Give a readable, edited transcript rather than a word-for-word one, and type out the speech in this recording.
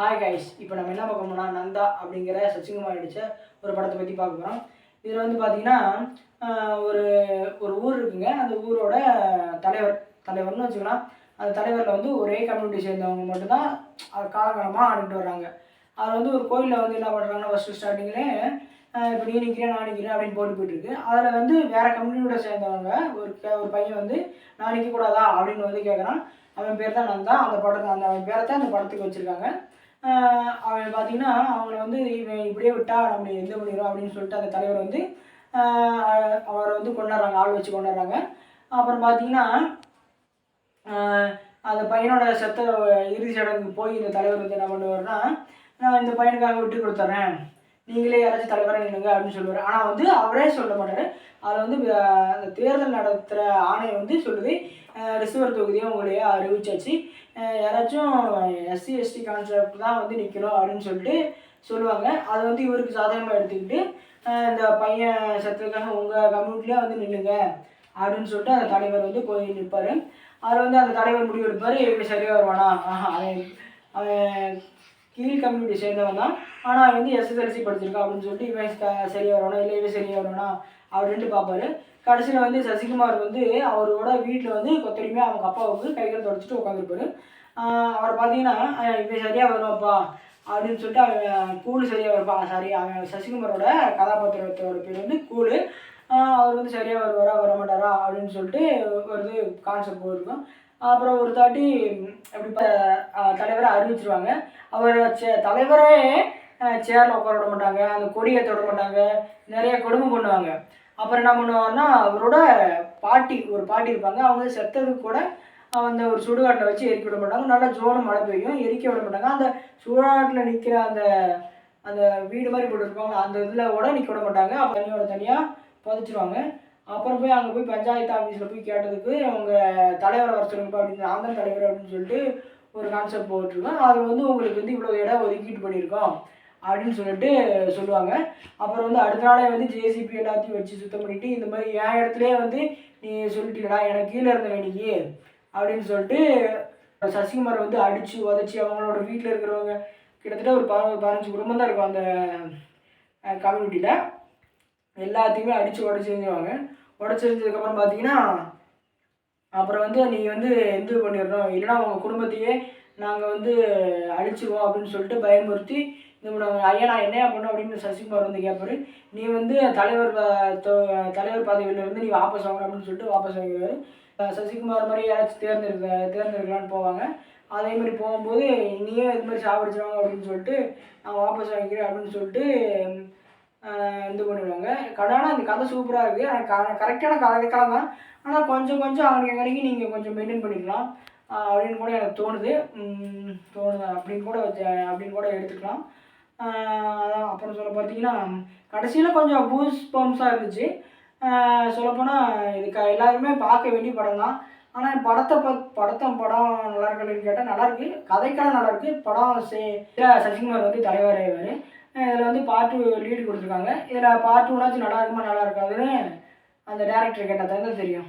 Hi guys, இப்போ நம்ம என்ன பார்க்க போனால் நந்தா அப்படிங்கிற சச்சின்குமார் நடித்த ஒரு படத்தை பற்றி பார்க்க போகிறோம். இதில் வந்து பார்த்திங்கன்னா ஒரு ஒரு ஊர் இருக்குங்க. அந்த ஊரோட தலைவர்னு வச்சுக்கலாம். அந்த தலைவரில் வந்து ஒரே கம்யூனிட்டி சேர்ந்தவங்க மட்டும்தான் காலகாலமாக ஆடிட்டு வர்றாங்க. அதில் வந்து ஒரு கோயிலில் வந்து என்ன பண்ணுறாங்கன்னா ஃபஸ்ட்டு ஸ்டார்டிங்லேயே இப்போ நீ நிற்கிறேன் நான் நிற்கிறேன் அப்படின்னு போயிட்டுருக்கு. அதில் வந்து வேறு கம்யூனிட்டியோட சேர்ந்தவங்க ஒரு பையன் வந்து நான் நிற்கக்கூடாதா அப்படின்னு வந்து கேட்குறான். அவன் பேர் தான் நந்தா. அவன் பேரை தான் அந்த படத்துக்கு வச்சுருக்காங்க. அவன் பார்த்தீங்கன்னா அவங்கள வந்து இவன் இப்படியே விட்டா நம்ம எந்த பண்ணிடுறோம் அப்படின்னு சொல்லிட்டு அந்த தலைவர் வந்து அவரை வந்து கொண்டாடுறாங்க, ஆள் வச்சு கொண்டாடுறாங்க. அப்புறம் பார்த்தீங்கன்னா அந்த பையனோட இறுதி சடங்கு போய் இந்த தலைவர் வந்து என்ன பண்ணுவார்னா, நான் இந்த பையனுக்காக விட்டு கொடுத்துட்றேன், நீங்களே யாராச்சும் தலைவராக நின்னுங்க அப்படின்னு சொல்லுவார். ஆனால் வந்து அவரே சொல்ல மாட்டார். அதில் வந்து அந்த தேர்தல் நடத்துகிற ஆணையம் வந்து சொல்லுது, ரிசர்வர் தொகுதியை உங்களையே அறிவிச்சாச்சு, யாராச்சும் எஸ்சி எஸ்டி கான்செப்ட் தான் வந்து நிற்கணும் அப்படின்னு சொல்லிட்டு சொல்லுவாங்க. அதை வந்து இவருக்கு சாதகமாக எடுத்துக்கிட்டு இந்த பையன் செத்துக்காக உங்கள் கம்யூனிட்டிலே வந்து நில்லுங்க அப்படின்னு சொல்லிட்டு அந்த தலைவர் வந்து போய் நிற்பார். அதில் வந்து அந்த தலைவர் முடிவு எடுப்பார், எப்படி சரியாக வருவானா, அவன் கீழ் கம்யூனிட்டி சேர்ந்தவன் தான், ஆனால் அவன் வந்து எஸ்எஸ்எல்சி படிச்சிருக்கான் அப்படின்னு சொல்லிட்டு இவன் சரியாக வருவானா இல்லை இவன் சரியாக வருவானா அப்படின்ட்டு பார்ப்பாரு. கடைசியில் வந்து சசிகுமார் வந்து அவரோட வீட்டில் வந்து கொத்தடிமையாக அவங்க அப்பாவுக்கு கைகள் தொடச்சிட்டு உட்காந்துருப்பாரு. அவர் பார்த்தீங்கன்னா இவன் சரியாக வருவாப்பா அப்படின்னு சொல்லிட்டு அவன் கூழ் சரியாக வருவான். அவன் சசிகுமாரோட கதாபாத்திரத்தோட பேர் வந்து கூழ். அவர் வந்து சரியாக வருவாரா வரமாட்டாரா அப்படின்னு சொல்லிட்டு ஒரு கான்செப்ட் போயிருக்கும். அப்புறம் ஒரு தாட்டி அப்படி தலைவரை அறிவிச்சிருவாங்க. அவர் தலைவரே சேரில் உட்கார விட மாட்டாங்க, அந்த கொடியை தொட மாட்டாங்க, நிறைய கொடுமை பண்ணுவாங்க. அப்புறம் என்ன பண்ணுவாங்கன்னா அவரோட ஒரு பாட்டி இருப்பாங்க. அவங்க செத்ததுக்கு கூட அந்த ஒரு சுடுகாட்டில் வச்சு எரிக்க விட மாட்டாங்க. நல்லா ஜோரம் மழை பெய்யும், எரிக்க விட மாட்டாங்க. அந்த சுடுகாட்டில் நிற்கிற அந்த வீடு மாதிரி போட்டுருப்பாங்க, அந்த இதில் கூட நிற்க விட மாட்டாங்க. அப்போ தனியாக புதைச்சிருவாங்க. அப்புறம் போய் அங்கே போய் பஞ்சாயத்து ஆஃபீஸில் போய் கேட்டதுக்கு அவங்க தலைவரை வர சொல்லுங்கப்பா அப்படின்னு, நான் தான் தலைவர் அப்படின்னு சொல்லிட்டு ஒரு கான்செப்ட் போட்டிருக்கோம். அதில் வந்து உங்களுக்கு வந்து இவ்வளோ இடம் ஒதுக்கீட்டு பண்ணியிருக்கோம் அப்படின்னு சொல்லிட்டு சொல்லுவாங்க. அப்புறம் வந்து அடுத்த நாளே வந்து ஜேசிபி எல்லாத்தையும் வச்சு சுத்தம் பண்ணிவிட்டு, இந்த மாதிரி என் இடத்துலேயே வந்து நீ சொல்லிட்டீங்களா எனக்கு கீழே இருந்த வேணிக்கு அப்படின்னு சொல்லிட்டு சசிகுமாரை வந்து அடித்து உதச்சி அவங்களோட வீட்டில் இருக்கிறவங்க கிட்டத்தட்ட ஒரு 15 குடும்பம் தான் இருக்கும் அந்த கம்யூனிட்டியில், எல்லாத்தையுமே அடித்து உடச்சிருந்துருவாங்க. உடச்சிருந்ததுக்கப்புறம் பார்த்தீங்கன்னா அப்புறம் வந்து நீங்கள் வந்து இது பண்ணிடணும், இல்லைனா உங்கள் குடும்பத்தையே நாங்கள் வந்து அழிச்சிடுவோம் அப்படின்னு சொல்லிட்டு பயமுறுத்தி இது பண்ணுவாங்க. ஐயா நான் என்னையா பண்ணோம் அப்படின்னு சசிகுமார் வந்து கேட்பாரு. நீ வந்து தலைவர் பதவியிலேருந்து நீ வாபஸ் வாங்கணும் அப்படின்னு சொல்லிட்டு வாபஸ் வாங்கிடுவார். சசிகுமார் மாதிரி யாராச்சும் தேர்ந்தெடுக்கலான்னு போவாங்க. அதே மாதிரி போகும்போது நீயே இது மாதிரி சாப்பிடுச்சிருவாங்க அப்படின்னு சொல்லிட்டு நான் வாபஸ் வாங்கிக்கிறேன் அப்படின்னு சொல்லிட்டு இது பண்ணிடுவாங்க. ஆனால் இந்த கதை சூப்பராக இருக்குது. ஆனால் கரெக்டான கதைக்கலாம் தான், ஆனால் கொஞ்சம் அன்றைக்கி நீங்கள் கொஞ்சம் மெயின்டைன் பண்ணிக்கலாம் அப்படின்னு கூட எனக்கு தோணுது அப்படின்னு கூட எடுத்துக்கலாம். அதான் அப்புறம் பார்த்தீங்கன்னா கடைசியில் கொஞ்சம் பூஸ் பம்ப்ஸாக இருந்துச்சு. சொல்லப்போனால் இது எல்லாருமே பார்க்க வேண்டிய படம் தான். ஆனால் படம் நல்லா இருக்குன்னு கேட்டால் நல்லாயிருக்கு, கதைக்கெல்லாம் நல்லாயிருக்கு. படம் சசிகுமார் வந்து தலைவர் ஆயிடுவார். இதில் வந்து பார்ட் 2 லீடு கொடுத்துருக்காங்க. இதில் பார்ட் 2 நல்லா இருக்குமா நல்லா இருக்காதுன்னு அந்த டேரக்டர் கேட்டால் தான் தெரியும்.